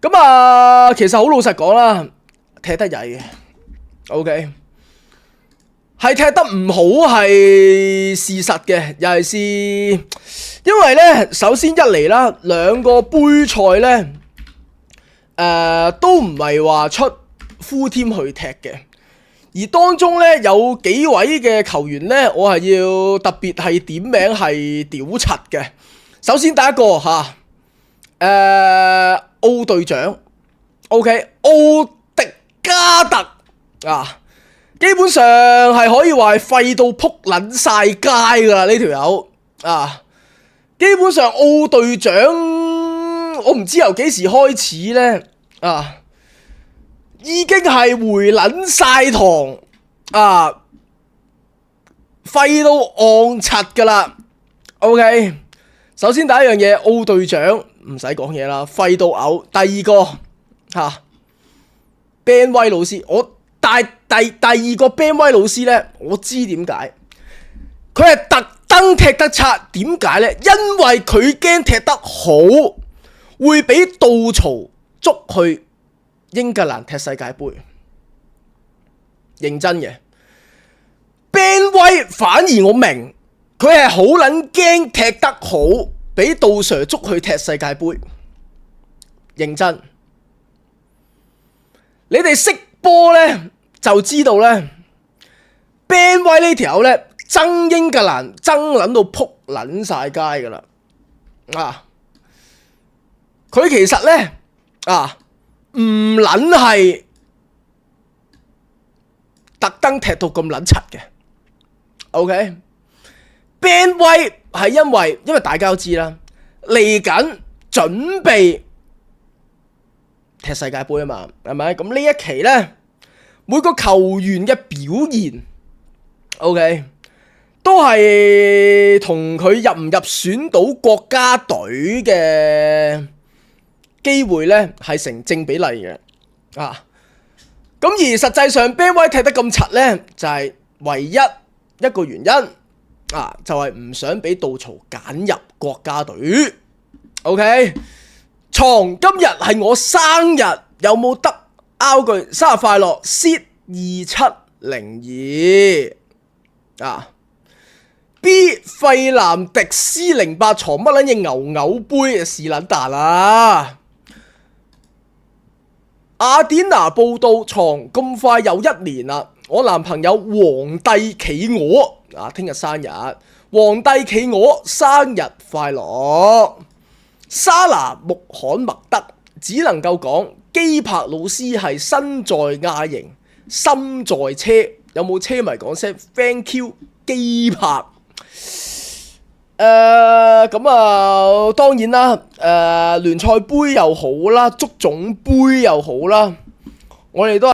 咁啊，其實好老實講啦，踢得曳嘅，OK，係踢得唔好係事實嘅，尤其是因為呢，首先一嚟啦，兩個杯賽呢，都唔係話出 full team 去踢嘅，而當中呢，有幾位嘅球員呢，我係要特別係點名係屌柒嘅。首先第一個嚇，奧隊長 ，OK， 奧迪加特啊，基本上係可以話係廢到撲撚晒街㗎啦呢條友啊！基本上奧隊長，我唔知由幾時開始呢，啊，已經係回撚晒堂啊，廢到戇柒㗎啦 ，OK。首先第一樣嘢，奧隊長唔使講嘢啦，廢到嘔。第二個嚇，Ben 威老師，第二個 Ben 威老師呢，我知點解，佢係特登踢得差，點解呢？因為佢驚踢得好，會俾杜曹捉去英格蘭踢世界盃。認真嘅 Ben 威反而我明。佢係好撚驚踢得好，俾杜 Sir 捉去踢世界盃。認真，你哋識波呢，就知道呢 Ben 威呢條友呢，憎英格蘭憎撚到撲撚晒街噶啦。啊，佢其實呢，啊唔撚係特登踢到咁撚柒嘅。OK。Ben 威係因為大家都知啦，嚟緊準備踢世界盃啊嘛，係咪？咁呢一期呢，每個球員嘅表現 ，OK， 都係同佢入唔入選到國家隊嘅機會呢係成正比例嘅啊。咁而實際上 Ben 威踢得咁柒呢，就係唯一一個原因。就係唔想俾杜曹揀入國家隊。OK， 床今日係我生日，有冇得拗句生日快樂 ？Sit 2702B 費南迪斯08床乜撚嘢牛杯試撚達啦！雅典娜報道床咁快又1年啦，我男朋友皇帝企鵝。聽日生日，皇帝企鵝生日快樂！莎拿穆罕默德只能夠講基柏老師係身在亞營心在車，有冇車迷講聲 Thank you 基柏？咁當然啦，聯賽杯又好啦，足總杯又好啦，我哋都